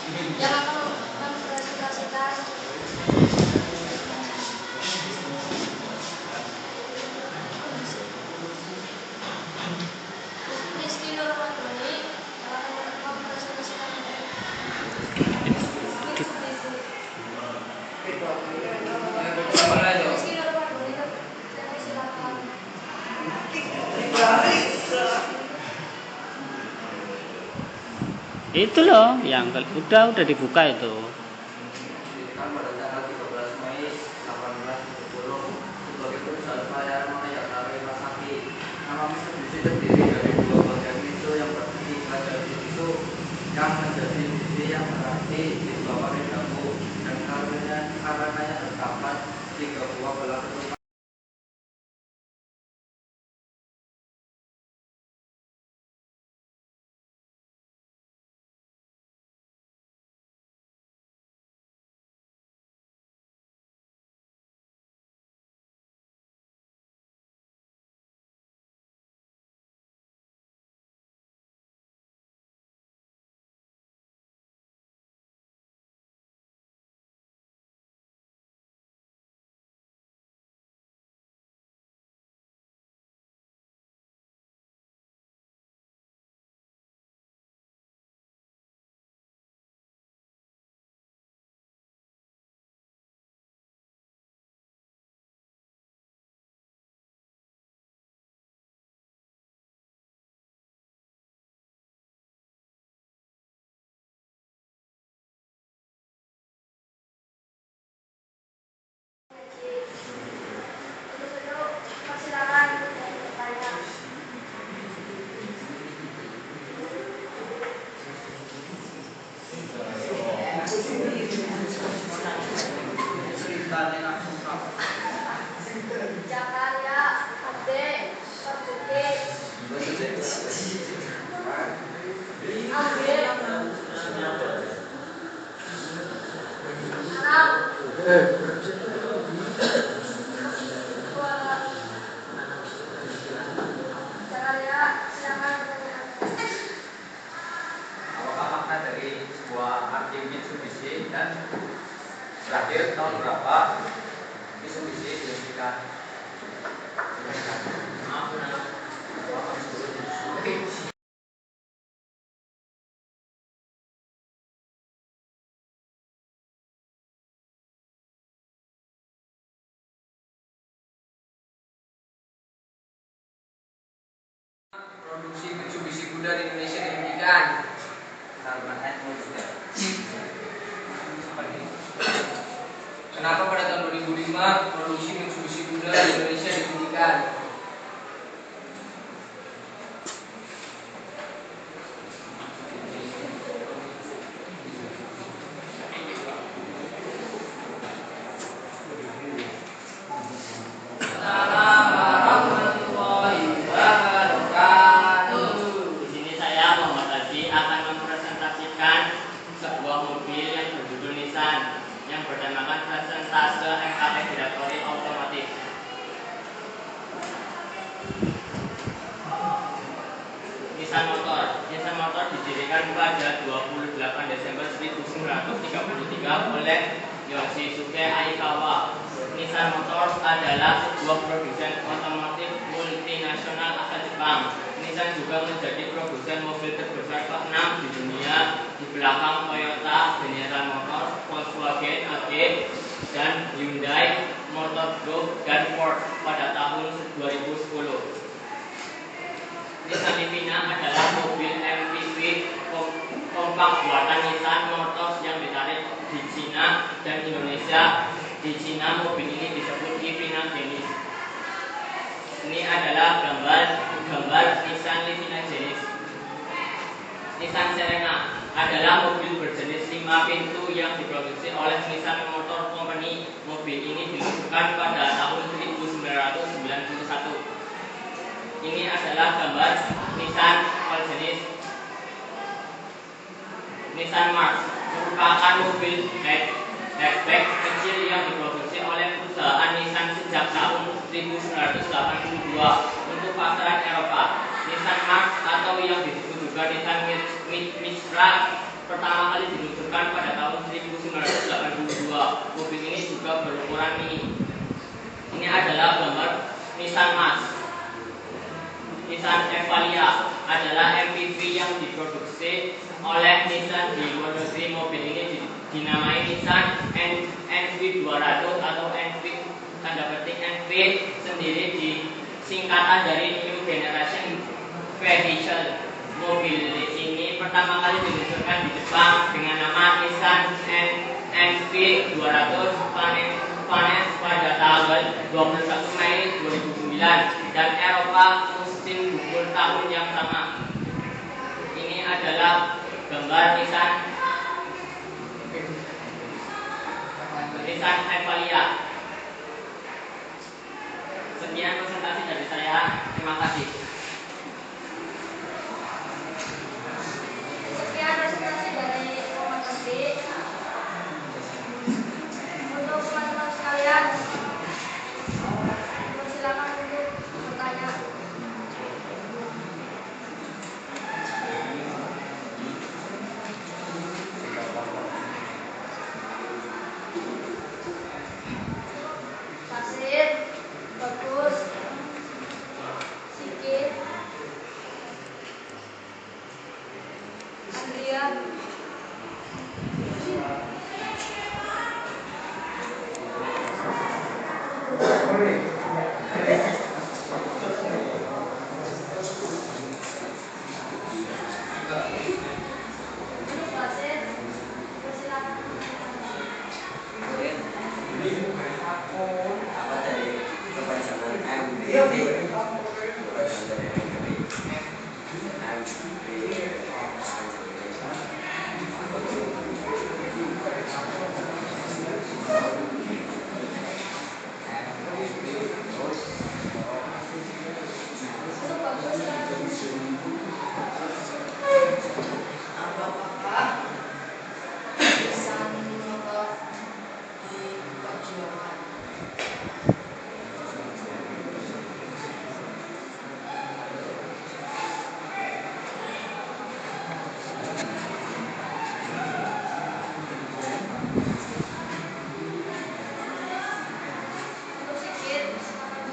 yang akan mempresentasikan Rizky Nurmandoni yang akan mempresentasikan Rizky Nurmandoni, silakan. Itu loh yang udah dibuka itu. Didirikan pada tanggal 13 Mei 1870 sebagai perusahaan pelayanan Maya Sari Masaki. Nama Mitsubishi terdiri dari dua bagian Mitsu yang berdiri pada Mitsu yang menjadi Bishi yang berarti di bawah dagu dan karenanya terdapat 3 buah belah ketupat. Persilakan untuk bertanya. Jakarta, Ade, Perbuki, Ade, Anam, Jakarta, silakan bertanya. Apakah makna dari sebuah arti Mitsubishi dan terakhir tahun berapa Mitsubishi didirikan? Produksi Mitsubishi Kuda di Indonesia dihentikan. Kenapa pada tahun 2005 produksi Mitsubishi Kuda di Indonesia dihentikan? Di sini saya Muhammad Hadi akan mempresentasikan sebuah mobil yang berjudul Nissan yang bertemakan presentase MKP Directory Otomotif. Nissan Motor didirikan pada 28 Desember 1933 oleh Yoshisuke Aikawa. Nissan Motor adalah sebuah produsen otomotif multinasional asal Jepang. Nissan juga menjadi produsen mobil terbesar ke-6 di dunia di belakang Toyota, General Motors, Volkswagen AG, dan Hyundai Motor Group dan Ford pada tahun 2010. Nissan Livina adalah mobil MPV kompak buatan Nissan Motors yang ditarik di Cina dan Indonesia. Di Cina mobil ini disebut Livina Genis. Ini adalah gambar Nissan Livina Genis. Nissan Serena adalah mobil berjenis 5 pintu yang diproduksi oleh Nissan Motor Company. Mobil ini diluncurkan pada tahun 1991. Ini adalah gambar Nissan berjenis Nissan Mars, merupakan mobil hatchback kecil yang diproduksi oleh perusahaan Nissan sejak tahun 1982 untuk pasaran Eropa. Nissan Mars atau yang disebut juga Nissan Micra pertama kali diluncurkan pada tahun 1982. Mobil ini juga berukuran mini. Ini adalah gambar Nissan Mas. Nissan Evalia adalah MPV yang diproduksi oleh Nissan di luar negeri. Mobil ini dinamai Nissan NV200 atau NV tanda petik NV sendiri di singkatan dari New Generation Vehicle. Mobil ini pertama kali diluncurkan di Jepang dengan nama Nissan NV200 panen pada tanggal 21 Mei 2009 dan Eropa musim gugur tahun yang sama. Ini adalah gambar Nissan Evalia. Sekian presentasi dari saya. Terima kasih. Sekian presentasi dari Komandan B. Untuk teman-teman sekalian, silakan untuk bertanya. Tasir, Bagus, Sikit, Andrian, Tasir, silakan. Apa dari kepanjangan MPV? Untuk Bagus, silakan. Apakah bisa menolak di perjuangan? Untuk Sikit, silakan.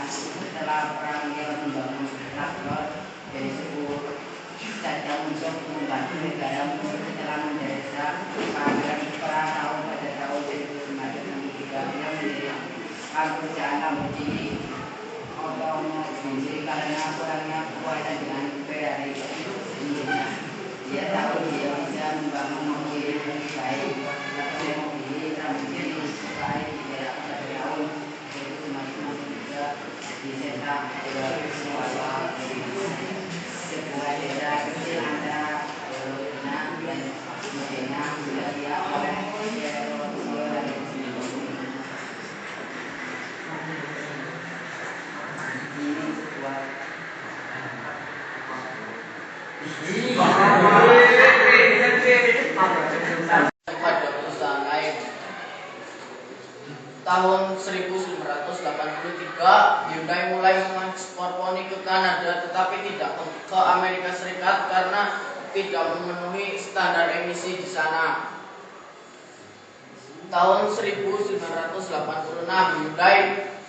Setelah perang dia membangun rakyat dari suku Caca untuk membantu negara setelah menjadi perang tahun pada tahun 1963 dia mendirikan perusahaan Lamborghini otomobil karena kurangnya kekuatan dengan Ferrari Indonesia. Dia tahu dia bisa membangun mobil yang lebih baik, tapi mobil Lamborghini supaya tidak pada tahun itu semakin juga dicetak sebuah daerah kecil antara Filipina dan Medina sudah dia oleh ini sebuah Pada perusahaan lain. Tahun 1983, Hyundai mulai mengekspor poni ke Kanada tetapi tidak ke Amerika Serikat karena tidak memenuhi standar emisi di sana. Tahun 1986, Hyundai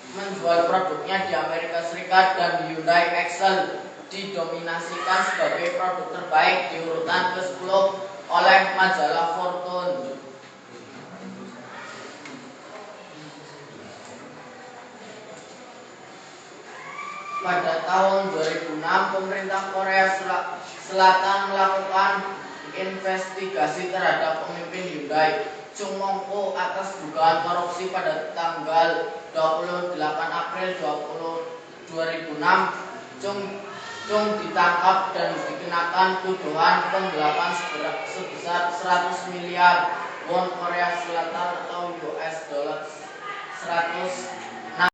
menjual produknya di Amerika Serikat dan Hyundai Excel didominasikan sebagai produk terbaik di urutan ke-10 oleh majalah Fortune. Pada tahun 2006, pemerintah Korea Selatan melakukan investigasi terhadap pemimpin Hyundai, Chung Mong-ko, atas dugaan korupsi pada tanggal 28 April 2006. Chung ditangkap dan dikenakan tuduhan penggelapan sebesar 100 miliar won Korea Selatan atau US dollar 106.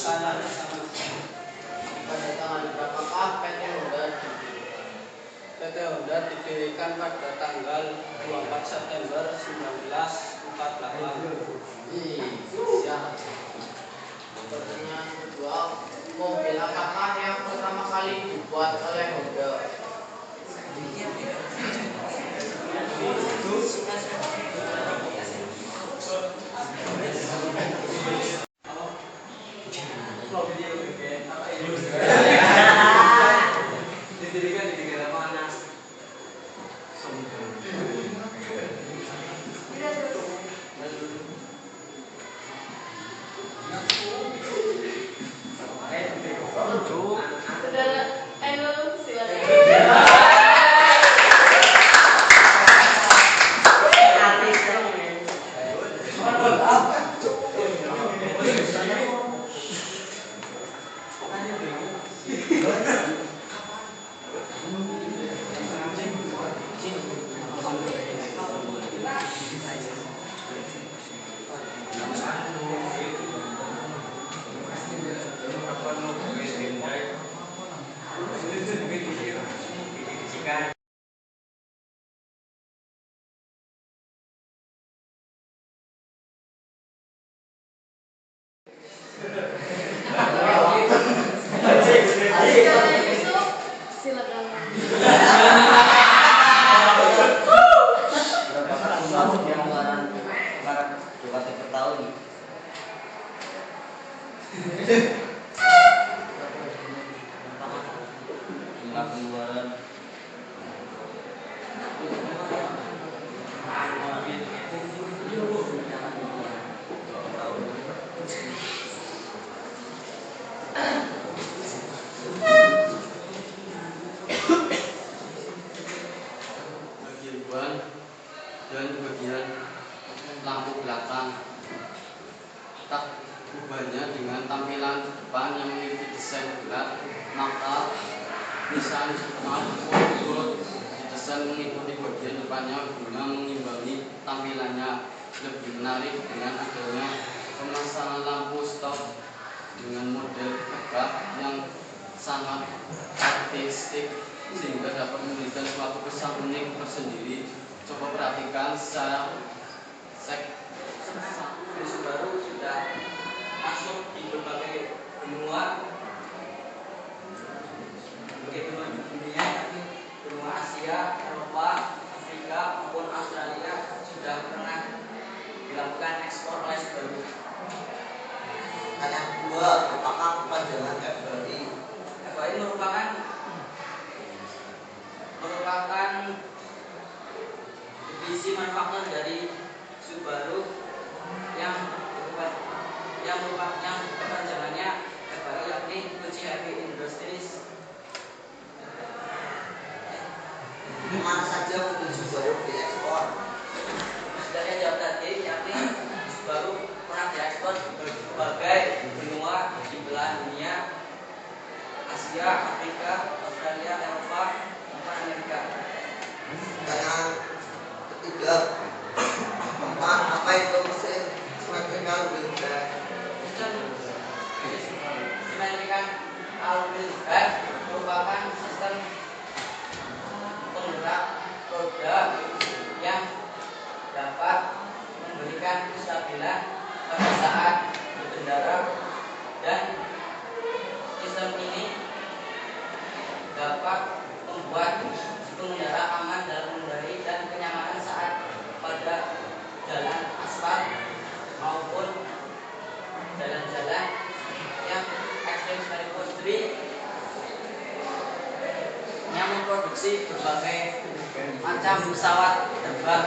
saya sama Pada tanggal berapakah PT Honda PT Honda didirikan pada tanggal 24 September 1948. Siap. Pertanyaan kedua, mobil apakah yang pertama kali dibuat oleh Honda? Didirikan di negara mana? Silakan. Berapakah jumlah pengeluaran UKT per tahun? Jumlah pengeluaran bagian ban dan bagian lampu belakang. Tak ubahnya dengan tampilan depan yang memiliki desain bulat, maka Nissan Mark didesain mengikuti bagian depannya guna mengimbangi tampilannya lebih menarik dengan adanya pemasangan lampu stop dengan model tegak yang sangat artistik sehingga dapat memberikan suatu kesan unik tersendiri. Coba perhatikan secara Subaru sudah masuk di berbagai benua dunia, tapi benua Asia, Eropa, Afrika maupun Australia sudah pernah dilakukan ekspor oleh Subaru. Pertanyaan kedua, apakah kepanjangan FRI? FAI merupakan divisi manufaktur dari Subaru yang kepanjangannya FAI, yakni Fuji Heavy Industries. Mana saja mobil Subaru diekspor? Sudah saya jawab tadi, yakni Subaru pernah diekspor ke berbagai benua di belahan dunia, Asia, Afrika, Australia, Eropa, maupun Amerika. Pertanyaan ketiga, apa itu mesin symmetrical wheel drive? Symmetrical wheel drive merupakan sistem penggerak roda yang dapat memberikan kestabilan pada saat berkendara, dan sistem ini dapat membuat pengendara aman dalam mengendarai dan kenyamanan saat pada jalan aspal maupun jalan-jalan yang ekstrim seperti industri yang memproduksi berbagai macam pesawat terbang.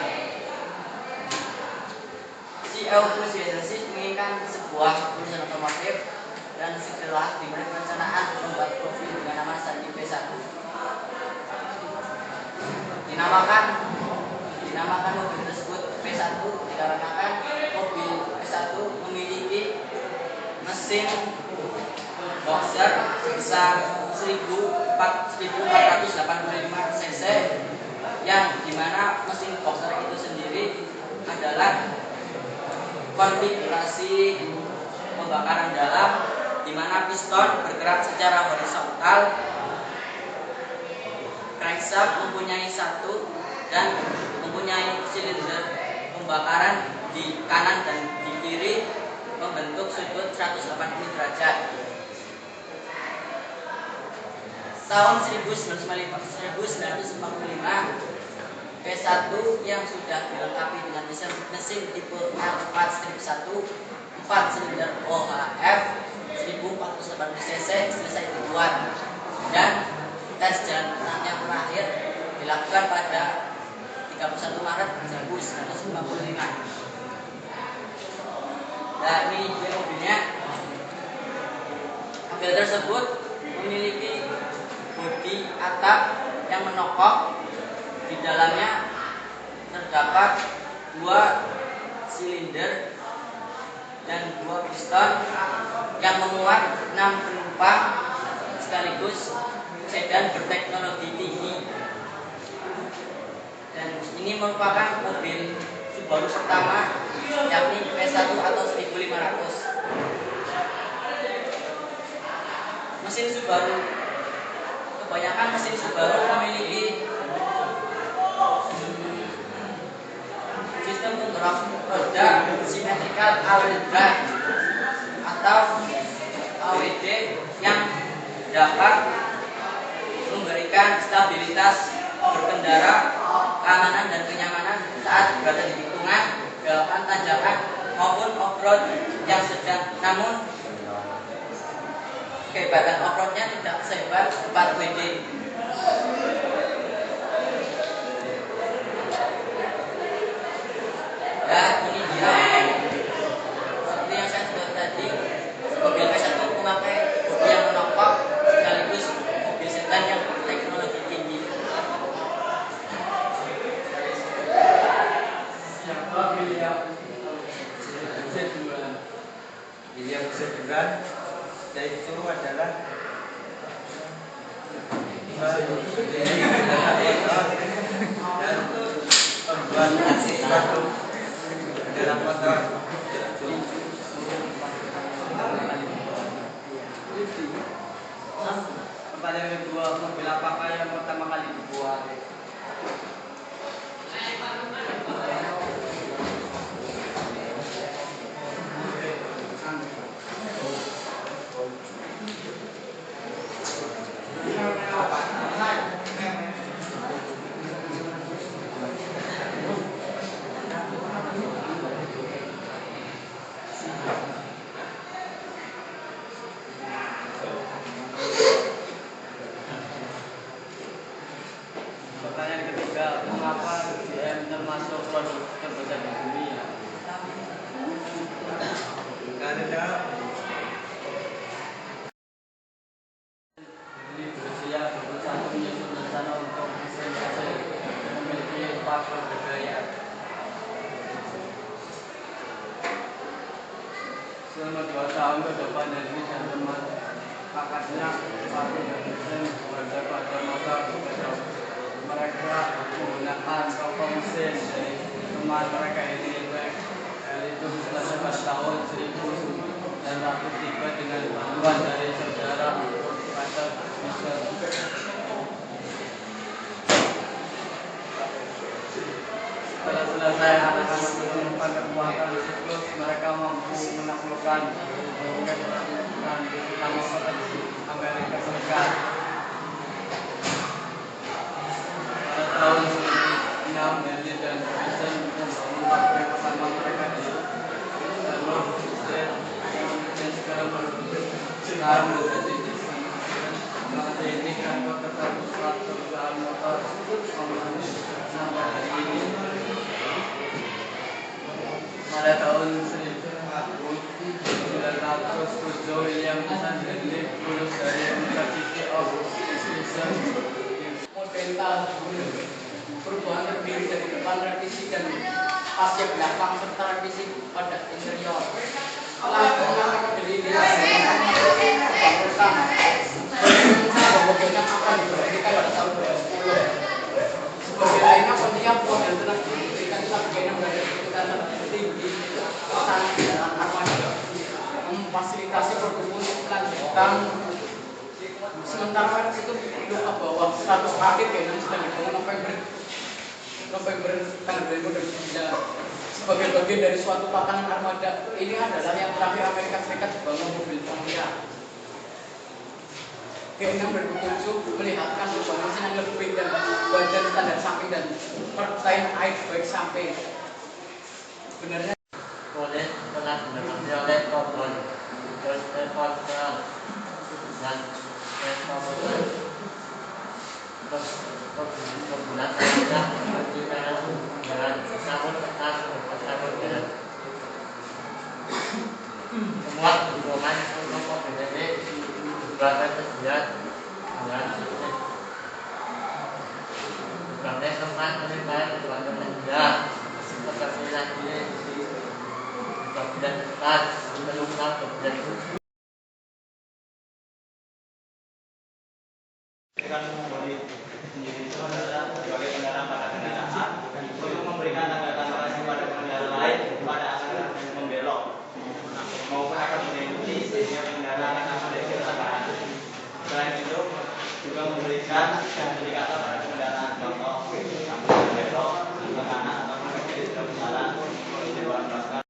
CEO Fuji Agency menginginkan sebuah perusahaan otomotif dan segera dimulai perencanaan membuat profil dengan nama Sandi P1. Dinamakan mobil tersebut P1 dikarenakan mobil P1 memiliki mesin boxer sebesar 1485 cc, yang dimana mesin boxer itu sendiri adalah konfigurasi pembakaran dalam, di mana piston bergerak secara horizontal. Crankshaft mempunyai satu dan mempunyai silinder pembakaran di kanan dan di kiri membentuk sudut 180 derajat. Tahun 1945, P1 yang sudah dilengkapi dengan mesin tipe L4-1 4 silinder OHF 1480 cc selesai dibuat dan tes jalan yang terakhir dilakukan pada 31 Maret 1955. Nah, ini mobilnya. Mobil tersebut memiliki bodi atap yang menokok. Di dalamnya terdapat 2 silinder dan 2 piston yang memuat 6 penumpang sekaligus sedan berteknologi tinggi. Dan ini merupakan mobil Subaru pertama, yakni P1 atau 1500. Mesin Subaru, kebanyakan mesin Subaru memiliki sistem penggerak roda symmetrical all-wheel drive atau AWD yang dapat memberikan stabilitas berkendara, keamanan dan kenyamanan saat berada di tikungan, belokan, tanjakan maupun off-road yang sedang. Namun kehebatan off-roadnya tidak sehebat 4 WD. Ya, ini dia. Seperti yang saya sebut tadi, mobil P1 memakai bodi yang menokok sekaligus mobil sedan yang teknologi tinggi. Siapa William Zedran? Yaitu adalah dan pembuat sepatu dalam motor. Pertanyaan kedua, mobil apakah yang pertama kali dibuat? Pertanyaan ketiga, mengapa GM termasuk produk terbesar di dunia? Karena ini berusia 21 menyusun rencana untuk mesin hasil memiliki 4 bergaya. Selama 2 tahun ke depan Henry dan teman akadnya satu mesin berada pada masa bekerja. Mereka menggunakan toko mesin dari teman mereka ini yaitu setelah pada tahun 1903 dengan bantuan dari saudara Pater Fisher. Setelah selesai anak-anak menemukan kekuatan siklus, mereka mampu menaklukkan utama kota di Amerika Serikat. Pada tahun 1906, Henry dan Mason membangun pabrik pertama mereka di Jalur Street yang sekarang menjadi masa ini kantor tetap pusat perusahaan motor komunis sampai hari ini. Pada tahun 1907, William dan Henry lulus dari University of Wisconsin. Model perubahan terdiri dari depan revisi dan pasca belakang serta revisi pada interior. Lampunya terdiri dari mobilnya akan diberhentikan pada tahun 2010. Sebagai lainnya, setiap model telah diberikan sebagai yang berada di tinggi pesan kendaraan armada memfasilitasi pertumbuhan lanjutan. Sementara itu ke bawah 100 kaki kayaknya sedang dibangun November tanggal 2009 sebagai bagian dari suatu patangan armada. Ini adalah yang terakhir Amerika Serikat membangun mobil Tamiya. G6 2007 melihatkan perubahan mesin yang lebih dan badan standar samping dan pertain air baik sampai sebenarnya Oleh telah dimengerti oleh korban dan teleponnya dan teleponnya kebulan saya berbicara dengan namun tetap dengan semua hubungan untuk PBB bahkan terlihat dengan berbagai tempat penelitian berbagai media seperti lagi bagian depan menemukan bagian Dengan mengemudi sendiri itu adalah sebagai kendaraan pada kendaraan untuk memberikan tanda-tanda kepada pengendara lain pada akan membelok maupun akan mengikuti sehingga kendaraan akan mendekati arah. Selain itu juga memberikan indikator pada kendaraan, contoh membelok ke kanan atau ke kiri secara bersalah di luar belakang.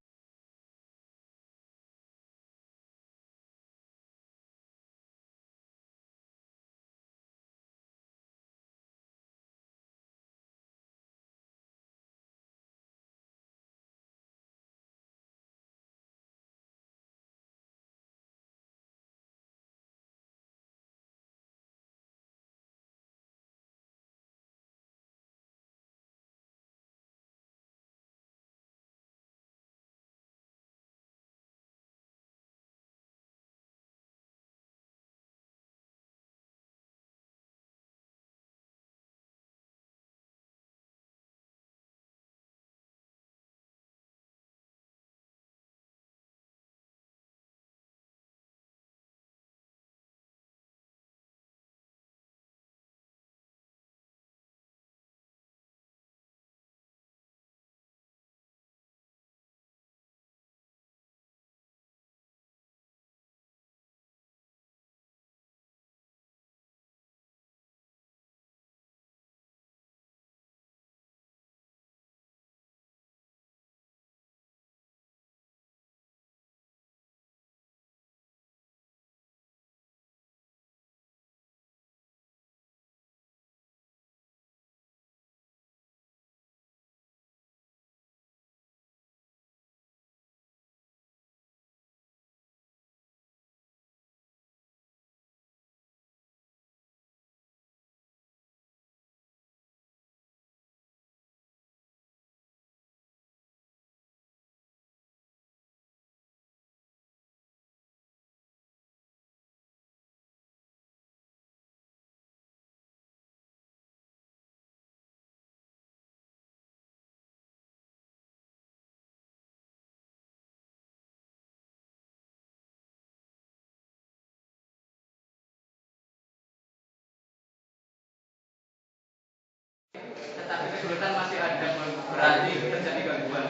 tetapi kesulitan masih ada berarti terjadi gangguan.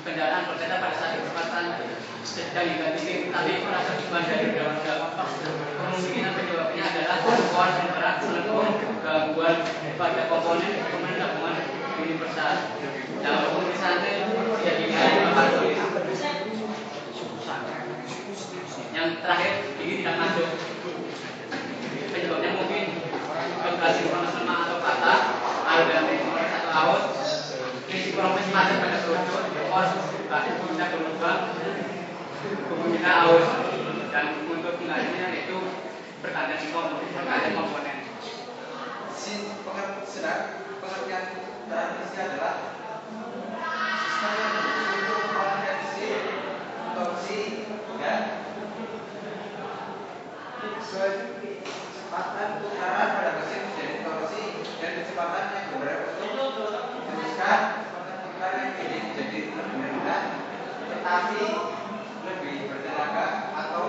Kendaraan berkaitan pada saat kecepatan sedang diganti tali merasa beban dari dalam kemungkinan penyebabnya adalah gangguan berat selengkung gangguan pada komponen gabungan universal. Nah, misalnya jadinya yang terakhir ini tidak masuk. Penyebabnya mungkin gagal sinkronis lemah atau patah, ada atau aus, sinkronis macet pada kerucut, puncak berlubang, kemungkinan aus, dan untuk mengatasinya itu pergantian komponen. Pengertian transmisi adalah sistem yang untuk mengatasi torsi dan kecepatan putaran pada mesin menjadi torsi dan kecepatan yang berbeda untuk meneruskan putaran yang ini menjadi lebih rendah tetapi lebih bertenaga atau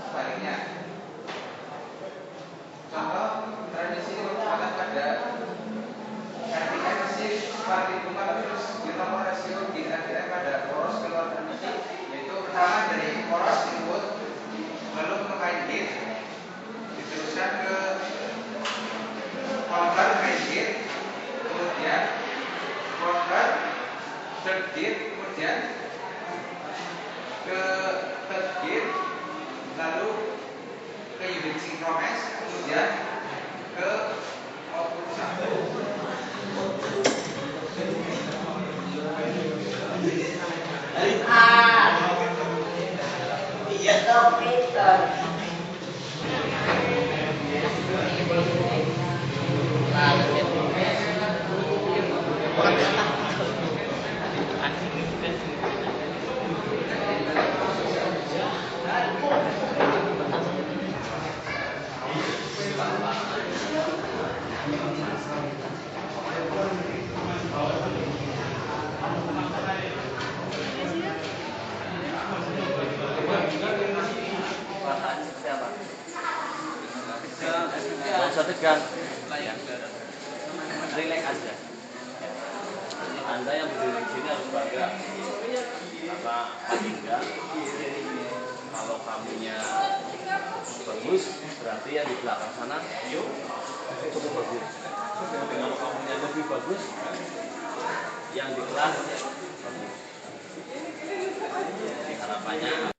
sebaliknya. Contoh transmisi kecepatan pada RPM mesin paralel terus di nomor rasio di RPM pada poros keluar transmisi, yaitu pertama dari poros input sinkronis, kemudian ke output 1. Iya dong, Peter. Nggak usah tegang, relax aja. Anda yang berdiri di sini harus bangga, karena paling enggak kalau kamunya bagus, berarti yang di belakang sana cukup bagus. Tapi kalau kamunya lebih bagus, yang di kelas bagus. Jadi harapannya